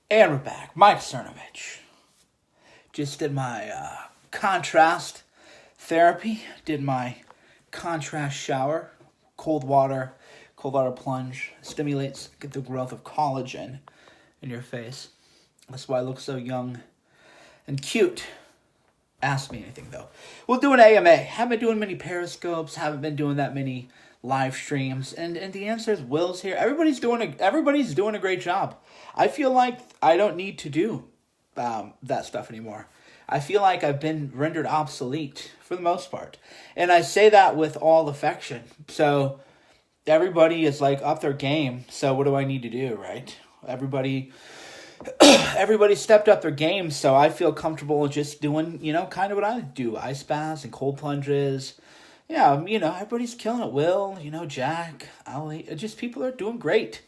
And we're back. Mike Cernovich. Just did my contrast therapy. Did my contrast shower. Cold water plunge. Stimulates the growth of collagen in your face. That's why I look so young and cute. Ask me anything, though. We'll do an AMA. Haven't been doing many periscopes. Haven't been doing that many live streams. And the answer is Will's here. Everybody's doing a great job. I feel like I don't need to do that stuff anymore. I feel like I've been rendered obsolete for the most part. And I say that with all affection. So everybody is like up their game. So what do I need to do, right? Everybody stepped up their game, so I feel comfortable just doing, kind of what I do. Ice baths and cold plunges. Yeah, everybody's killing it. Will, Jack, Ali, just people are doing great.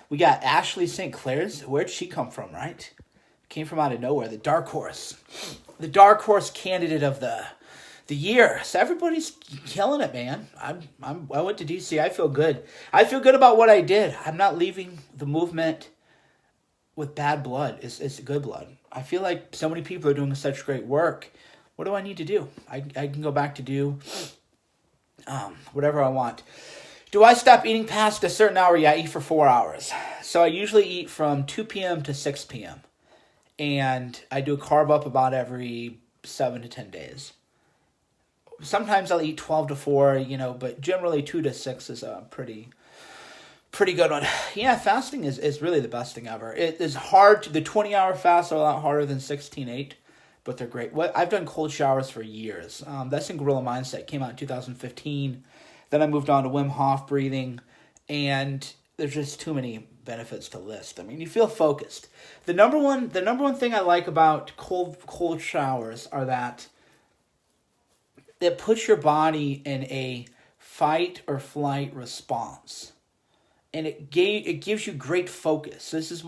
We got Ashley St. Clair's. Where'd she come from, right? Came from out of nowhere. The dark horse. The dark horse candidate of the year. So everybody's killing it, man. I went to DC. I feel good. I feel good about what I did. I'm not leaving the movement with bad blood. It's good blood. I feel like so many people are doing such great work. What do I need to do? I can go back to do whatever I want. Do I stop eating past a certain hour? Yeah, I eat for 4 hours. So I usually eat from 2 p.m. to 6 p.m. And I do a carb up about every 7 to 10 days. Sometimes I'll eat 12 to 4, but generally 2 to 6 is a pretty good one. Yeah, fasting is really the best thing ever. It is hard. The 20-hour fasts are a lot harder than 16-8, but they're great. I've done cold showers for years. That's in Gorilla Mindset. Came out in 2015. Then I moved on to Wim Hof breathing, and there's just too many benefits to list. I mean, you feel focused. The number one thing I like about cold showers are that it puts your body in a fight or flight response. And it gives you great focus. This is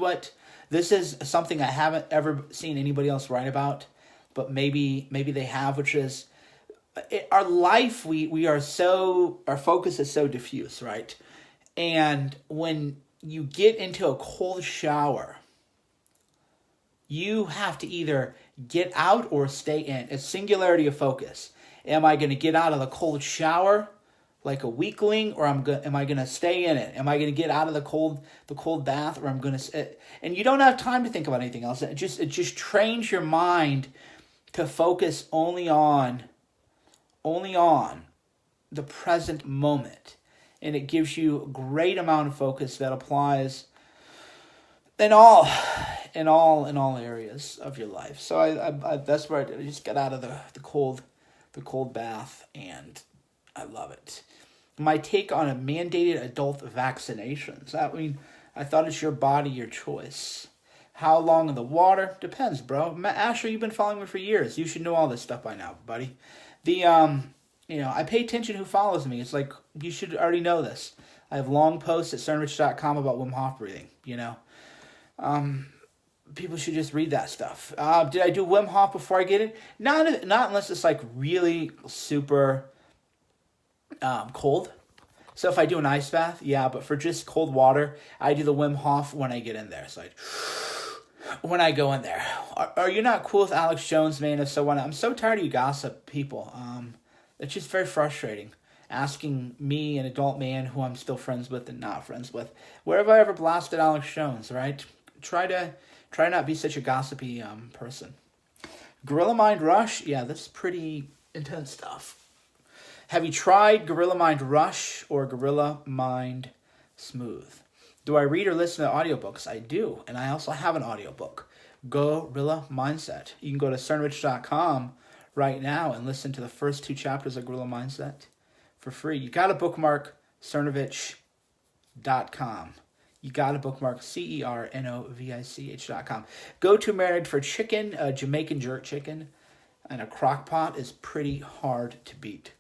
something I haven't ever seen anybody else write about, but maybe they have, which is our life. Our focus is so diffuse, right? And when you get into a cold shower, you have to either get out or stay in. It's singularity of focus. Am I going to get out of the cold shower like a weakling, or am I going to stay in it? Am I going to get out of the cold bath, or I'm going to? And you don't have time to think about anything else. It just trains your mind to focus only on the present moment, and it gives you a great amount of focus that applies in all areas of your life. So I that's where I just get out of the cold bath, and I love it. My take on a mandated adult vaccinations. I thought it's your body, your choice. How long in the water? Depends, bro. Asher, you've been following me for years. You should know all this stuff by now, buddy. I pay attention to who follows me. It's like, you should already know this. I have long posts at cernovich.com about Wim Hof breathing, People should just read that stuff. Did I do Wim Hof before I get it? Not unless it's like really super cold. So if I do an ice bath, yeah, but for just cold water, I do the Wim Hof when I get in there. So when I go in there. Are you not cool with Alex Jones, man? If so, why not? I'm so tired of you gossip people. It's just very frustrating. Asking me, an adult man who I'm still friends with and not friends with. Where have I ever blasted Alex Jones, right? Try not be such a gossipy person. Gorilla Mind Rush? Yeah, that's pretty intense stuff. Have you tried Gorilla Mind Rush or Gorilla Mind Smooth? Do I read or listen to audiobooks? I do, and I also have an audiobook, Gorilla Mindset. You can go to cernovich.com right now and listen to the first 2 chapters of Gorilla Mindset for free. You got to bookmark cernovich.com. You got to bookmark CERNOVICH.com. Go to Marinated for Chicken, Jamaican jerk chicken, and a crock pot is pretty hard to beat.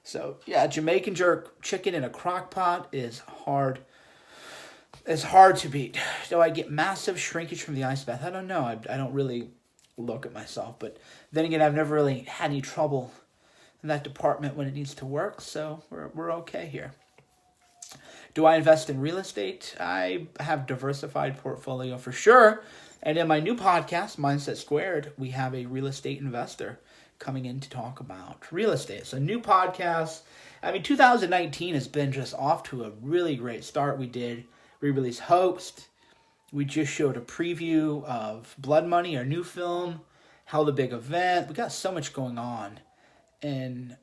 So, yeah, Jamaican jerk chicken in a crock pot is hard. It's hard to beat. Do I get massive shrinkage from the ice bath? I don't know. I don't really look at myself. But then again, I've never really had any trouble in that department when it needs to work. So we're okay here. Do I invest in real estate? I have diversified portfolio for sure. And in my new podcast, Mindset Squared, we have a real estate investor coming in to talk about real estate. So new podcast. 2019 has been just off to a really great start. We released Hoaxed. We just showed a preview of Blood Money, our new film. Held a big event. We got so much going on. And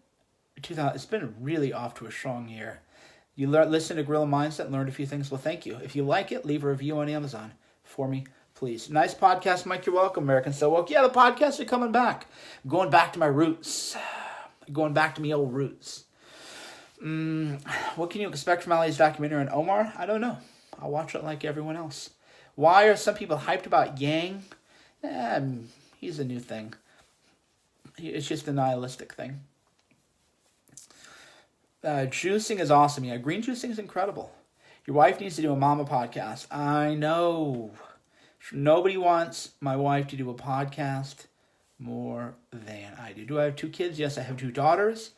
it's been really off to a strong year. You listen to Gorilla Mindset and learned a few things. Well, thank you. If you like it, leave a review on Amazon for me, please. Nice podcast, Mike. You're welcome, American So Woke. Yeah, the podcasts are coming back. I'm going back to my roots. Going back to me old roots. What can you expect from Ali's documentary on Omar? I don't know. I'll watch it like everyone else. Why are some people hyped about Yang? He's a new thing. It's just a nihilistic thing. Juicing is awesome. Yeah, green juicing is incredible. Your wife needs to do a mama podcast. I know. Nobody wants my wife to do a podcast more than I do. Do I have 2 kids? Yes, I have 2 daughters.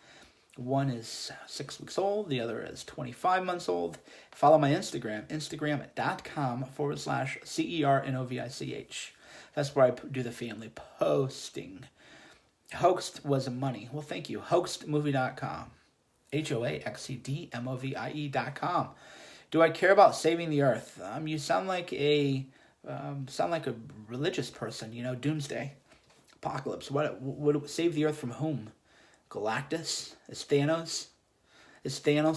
One is 6 weeks old. The other is 25 months old. Follow my Instagram, instagram.com/CERNOVICH. That's where I do the family posting. Hoaxed was money. Well, thank you. Hoaxedmovie.com. HOAXEDMOVIE.com. Do I care about saving the earth? You sound like a religious person. Doomsday, apocalypse. What would save the earth from whom? Galactus? Is Thanos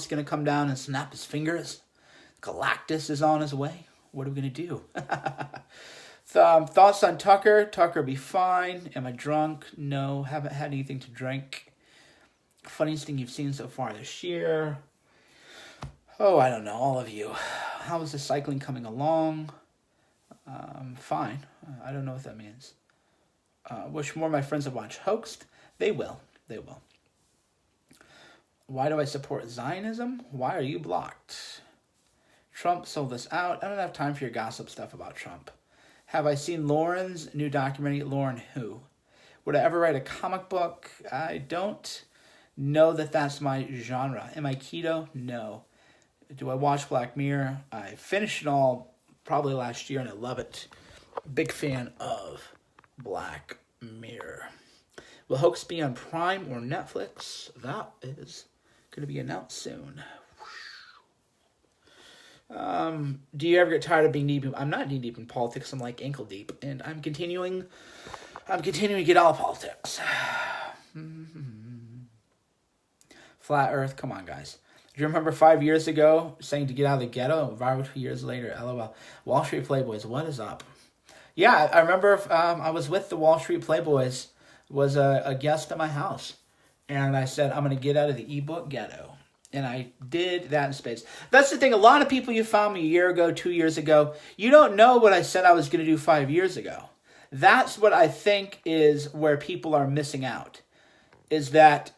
going to come down and snap his fingers? Galactus is on his way. What are we going to do? Thoughts on Tucker? Tucker be fine. Am I drunk? No, haven't had anything to drink. Funniest thing you've seen so far this year? Oh, I don't know, all of you. How is the cycling coming along? Fine. I don't know what that means. Wish more of my friends would watch Hoaxed. They will. Why do I support Zionism? Why are you blocked? Trump sold us out. I don't have time for your gossip stuff about Trump. Have I seen Lauren's new documentary? Lauren who? Would I ever write a comic book? I don't know that that's my genre. Am I keto? No. Do I watch Black Mirror? I finished it all probably last year and I love it. Big fan of Black Mirror. Will Hoax be on Prime or Netflix? That is going to be announced soon. Do you ever get tired of being knee deep? I'm not knee deep in politics. I'm like ankle deep, and I'm continuing to get out of politics. Flat Earth, come on, guys. Do you remember 5 years ago saying to get out of the ghetto? Viral 2 years later, LOL. Wall Street Playboys, what is up? Yeah, I remember I was with the Wall Street Playboys, was a guest at my house, and I said, I'm going to get out of the ebook ghetto. And I did that in space. That's the thing. A lot of people you found me a year ago, 2 years ago, you don't know what I said I was going to do 5 years ago. That's what I think is where people are missing out. Is that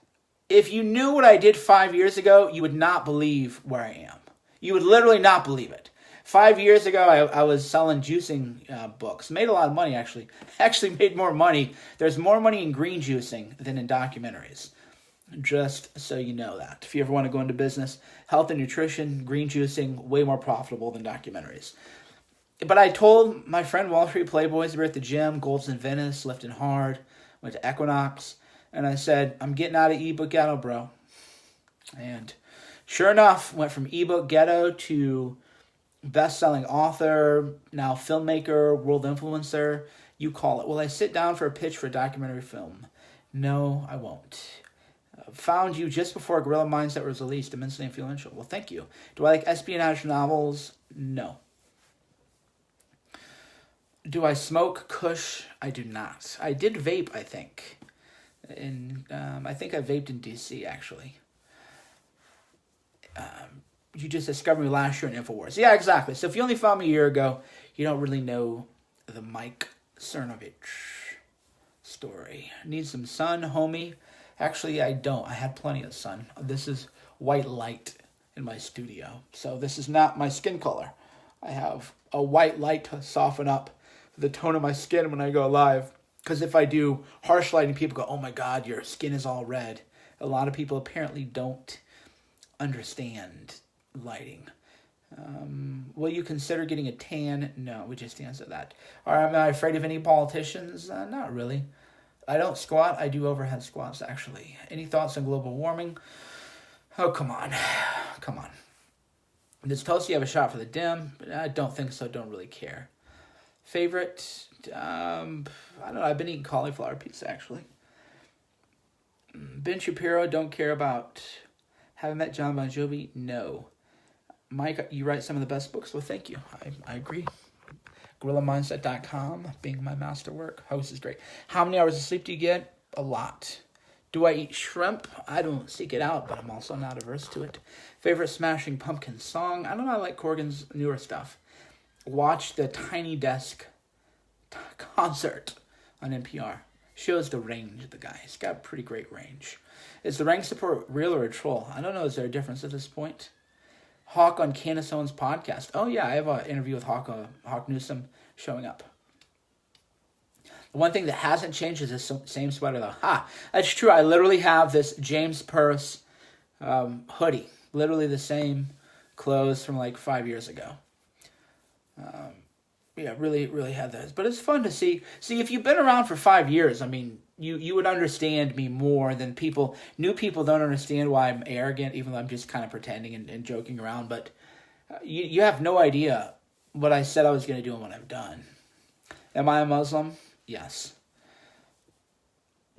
if you knew what I did 5 years ago, you would not believe where I am. You would literally not believe it. 5 years ago, I was selling juicing books. Made a lot of money, actually. Actually made more money. There's more money in green juicing than in documentaries. Just so you know that. If you ever want to go into business, health and nutrition, green juicing, way more profitable than documentaries. But I told my friend Wall Street Playboys, we were at the gym, Gold's in Venice, lifting hard, went to Equinox, and I said, I'm getting out of ebook ghetto, bro. And sure enough, went from ebook ghetto to best-selling author, now filmmaker, world influencer, you call it. Will I sit down for a pitch for a documentary film? No, I won't. Found you just before Gorilla Mindset was released, immensely influential. Well, thank you. Do I like espionage novels? No. Do I smoke Kush? I do not. I did vape, I think. I think I vaped in DC, actually. You just discovered me last year in InfoWars. Yeah, exactly. So if you only found me a year ago, you don't really know the Mike Cernovich story. Need some sun, homie? Actually, I don't. I had plenty of sun. This is white light in my studio. So this is not my skin color. I have a white light to soften up the tone of my skin when I go live. Because if I do harsh lighting, people go, oh my God, your skin is all red. A lot of people apparently don't understand lighting. Will you consider getting a tan? No, we just answered that. Am I afraid of any politicians? Not really. I don't squat. I do overhead squats, actually. Any thoughts on global warming? Oh, come on. Come on. Does Toasty have a shot for the dim? I don't think so. Don't really care. Favorite? I don't know. I've been eating cauliflower pizza, actually. Ben Shapiro, don't care about. Haven't met John Bon Jovi? No. Mike, you write some of the best books. Well, thank you. I agree. GorillaMindset.com being my masterwork. Host is great. How many hours of sleep do you get? A lot. Do I eat shrimp? I don't seek it out, but I'm also not averse to it. Favorite Smashing Pumpkins song? I don't know. I like Corgan's newer stuff. Watch the Tiny Desk concert on NPR. Shows the range of the guy. He's got pretty great range. Is the rank support real or a troll? I don't know. Is there a difference at this point? Hawk on Candace Owens' podcast. Oh, yeah. I have an interview with Hawk Newsom showing up. The one thing that hasn't changed is the same sweater, though. That's true. I literally have this James Purse hoodie. Literally the same clothes from like 5 years ago. Yeah, really had those. But it's fun to see. See, if you've been around for 5 years, I mean, you would understand me more than people. New people don't understand why I'm arrogant, even though I'm just kind of pretending and joking around. But you have no idea what I said I was going to do and what I've done. Am I a Muslim? Yes.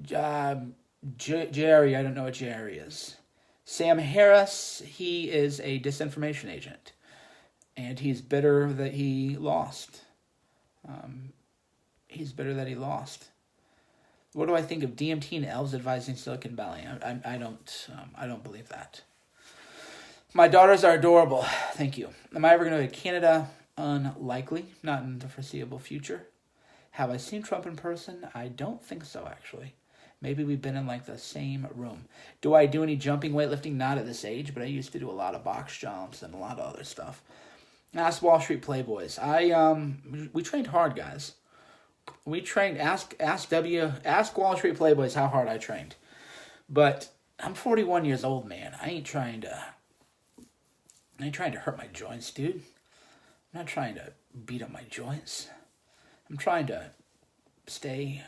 Jerry, I don't know what Jerry is. Sam Harris, he is a disinformation agent. And he's bitter that he lost. He's bitter that he lost. What do I think of DMT and elves advising Silicon Valley? I don't believe that. My daughters are adorable. Thank you. Am I ever going to go to Canada? Unlikely. Not in the foreseeable future. Have I seen Trump in person? I don't think so, actually. Maybe we've been in like the same room. Do I do any jumping weightlifting? Not at this age, but I used to do a lot of box jumps and a lot of other stuff. Ask Wall Street Playboys. We trained hard, guys. We trained. Ask Wall Street Playboys how hard I trained. But I'm 41 years old, man. I ain't trying to hurt my joints, dude. I'm not trying to beat up my joints. I'm trying to stay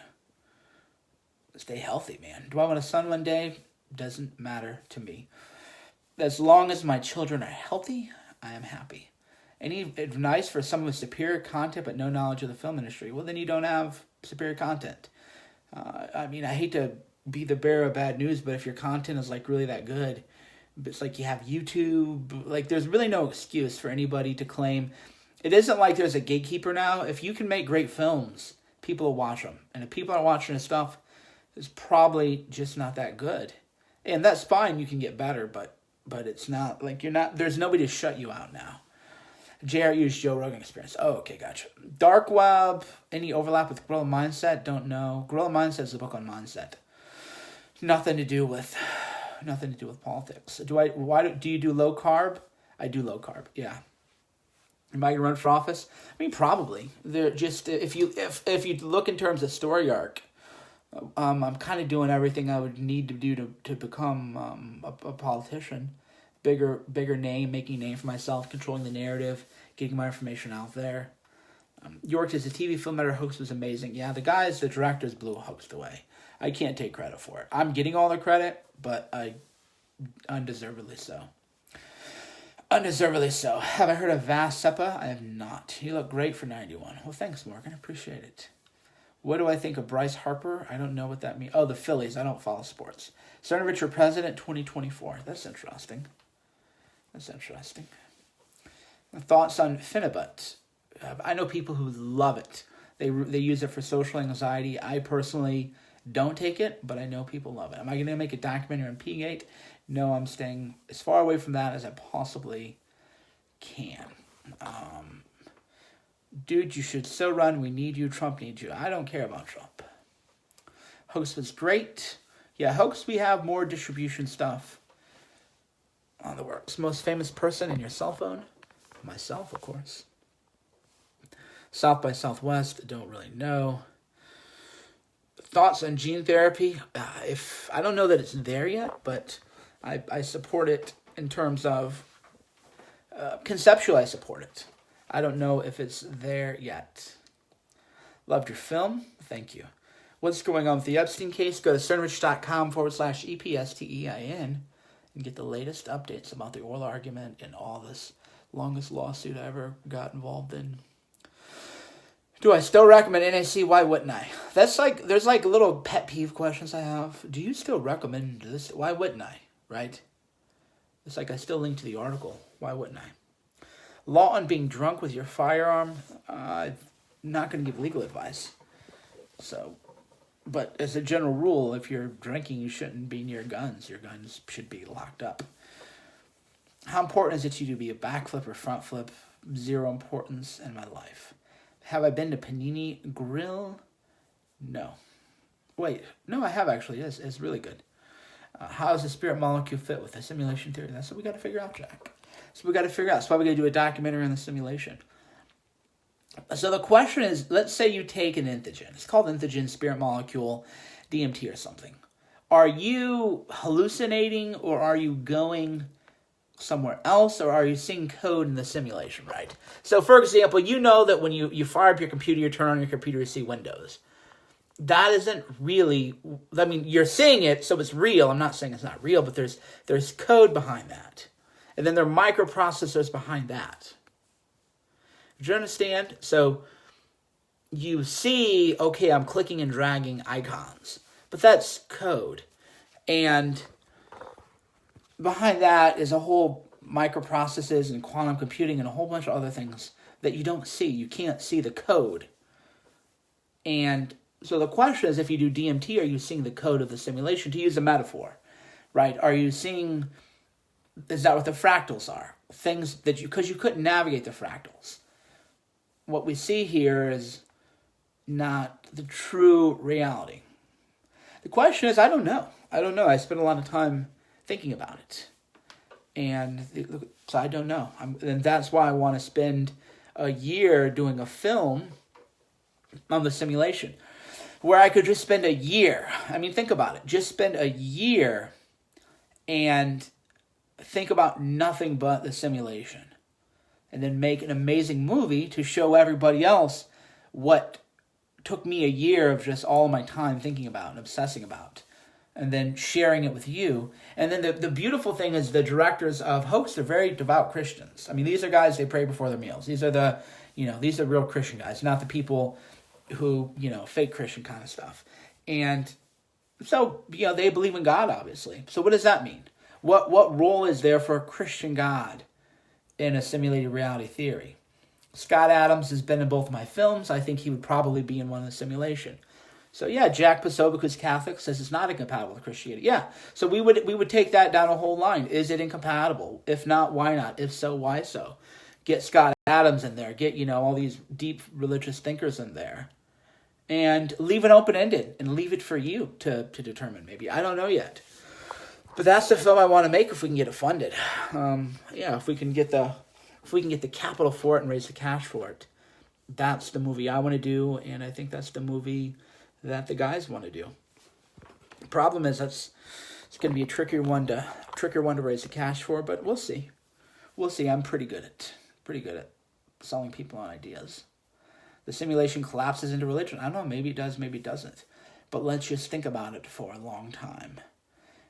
healthy, man. Do I want a son one day? Doesn't matter to me. As long as my children are healthy, I am happy. Any advice for someone with superior content but no knowledge of the film industry? Well, then you don't have superior content. I mean, I hate to be the bearer of bad news, but if your content is like really that good, it's like you have YouTube. Like, there's really no excuse for anybody to claim. It isn't like there's a gatekeeper now. If you can make great films, people will watch them. And if people are watching this stuff, it's probably just not that good. And that's fine. You can get better, but it's not like you're not. There's nobody to shut you out now. JR used Joe Rogan Experience. Oh, okay, gotcha. Dark Web, any overlap with Gorilla Mindset? Don't know. Gorilla Mindset is a book on mindset. Nothing to do with politics. Do you do low carb? I do low carb. Yeah. Am I gonna run for office? I mean, probably. They're just if you look in terms of story arc, I'm kind of doing everything I would need to do to become a politician. Bigger name, making a name for myself, controlling the narrative, getting my information out there. York as a TV film editor host was amazing. Yeah, the directors blew a host away. I can't take credit for it. I'm getting all the credit, but undeservedly so. Undeservedly so. Have I heard of Vas Seppa? I have not. You look great for 91. Well, thanks, Morgan. I appreciate it. What do I think of Bryce Harper? I don't know what that means. Oh, the Phillies. I don't follow sports. Cernovich for president 2024. That's interesting. Thoughts on Finibut? I know people who love it. They use it for social anxiety. I personally don't take it, but I know people love it. Am I going to make a documentary on P-Gate? No, I'm staying as far away from that as I possibly can. Dude, you should so run. We need you. Trump needs you. I don't care about Trump. Hoax was great. Yeah, Hoax, we have more distribution stuff on the works. Most famous person in your cell phone? Myself, of course. South by Southwest, don't really know. Thoughts on gene therapy? If I don't know that it's there yet, but I support it in terms of conceptually I support it. I don't know if it's there yet. Loved your film. Thank you. What's going on with the Epstein case? Go to cernovich.com/EPSTEIN and get the latest updates about the oral argument and all this longest lawsuit I ever got involved in. Do I still recommend NAC? Why wouldn't I? There's like little pet peeve questions I have. Do you still recommend this? Why wouldn't I? Right? It's like I still link to the article. Why wouldn't I? Law on being drunk with your firearm. I'm not going to give legal advice. So, but as a general rule, if you're drinking, you shouldn't be near guns. Your guns should be locked up. How important is it to you to be a backflip or front flip? Zero importance in my life. Have I been to Panini Grill? No. Wait, no, I have actually. It's really good. How does the spirit molecule fit with the simulation theory? That's what we got to figure out, Jack. So we got to figure out. That's why we got to do a documentary on the simulation. So the question is, let's say you take an entheogen. It's called entheogen, spirit molecule, DMT or something. Are you hallucinating or are you going somewhere else, or are you seeing code in the simulation, right? So, for example, you know that when you fire up your computer, you turn on your computer, you see Windows. That isn't really, I mean, you're seeing it, so it's real. I'm not saying it's not real, but there's code behind that. And then there are microprocessors behind that. Do you understand? So, you see, okay, I'm clicking and dragging icons, but that's code. And behind that is a whole microprocessors and quantum computing and a whole bunch of other things that you don't see. You can't see the code. And so the question is, if you do DMT, are you seeing the code of the simulation? To use a metaphor, right? Are you seeing, is that what the fractals are? Things that because you couldn't navigate the fractals. What we see here is not the true reality. The question is, I don't know. I spent a lot of time thinking about it. And so I don't know. And that's why I want to spend a year doing a film on the simulation, where I could just spend a year. I mean, think about it. Just spend a year and think about nothing but the simulation. And then make an amazing movie to show everybody else what took me a year of just all my time thinking about and obsessing about. And then sharing it with you. And then the beautiful thing is the directors of Hoax are very devout Christians. I mean, these are guys, they pray before their meals. These are these are real Christian guys, not the people who, fake Christian kind of stuff. And so, they believe in God, obviously. So what does that mean? What role is there for a Christian God in a simulated reality theory? Scott Adams has been in both of my films. I think he would probably be in one in the simulation. So yeah, Jack Posobiec, who's Catholic, says it's not incompatible with Christianity. Yeah, so we would take that down a whole line. Is it incompatible? If not, why not? If so, why so? Get Scott Adams in there. Get, all these deep religious thinkers in there. And leave it open-ended and leave it for you to determine maybe. I don't know yet. But that's the film I want to make if we can get it funded. If we can get the capital for it and raise the cash for it. That's the movie I want to do, and I think that's the movie that the guys want to do. The problem is it's going to be a trickier one to raise the cash for, but we'll see. We'll see. I'm pretty good at selling people on ideas. The simulation collapses into religion. I don't know. Maybe it does. Maybe it doesn't. But let's just think about it for a long time.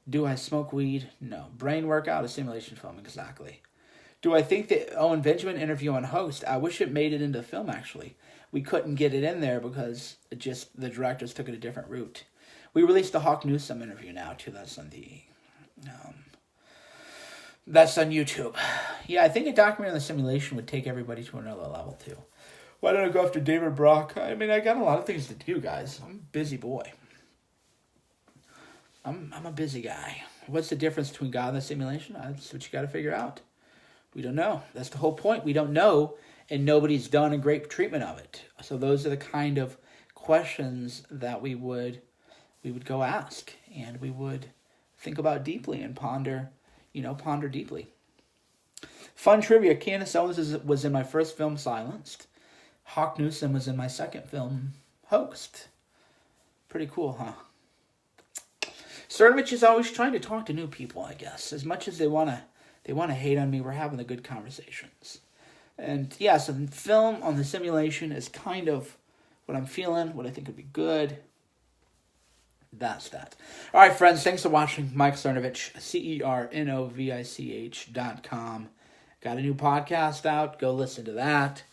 Do I smoke weed? No. Brain workout, a simulation film, exactly. Do I think the Owen Benjamin interview on Host, I wish it made it into film, actually. We couldn't get it in there because the directors took it a different route. We released the Hawk Newsome interview now, too. That's on that's on YouTube. Yeah, I think a documentary on the simulation would take everybody to another level, too. Why don't I go after David Brock? I mean, I got a lot of things to do, guys. I'm a busy boy. I'm a busy guy. What's the difference between God and the simulation? That's what you got to figure out. We don't know. That's the whole point. We don't know, and nobody's done a great treatment of it. So those are the kind of questions that we would go ask, and we would think about deeply and ponder deeply. Fun trivia: Candace Owens was in my first film, Silenced. Hawk Newsome was in my second film, Hoaxed. Pretty cool, huh? Cernovich is always trying to talk to new people, I guess. As much as they want to They want to hate on me. We're having the good conversations. And yeah, some film on the simulation is kind of what I'm feeling, what I think would be good. That's that. All right, friends, thanks for watching. Mike Cernovich, CERNOVICH.com. Got a new podcast out. Go listen to that.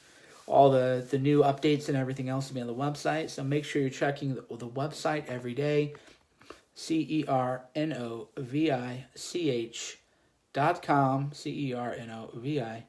All the new updates and everything else will be on the website. So make sure you're checking the website every day. CERNOVICH.com. CERNOVICH.com.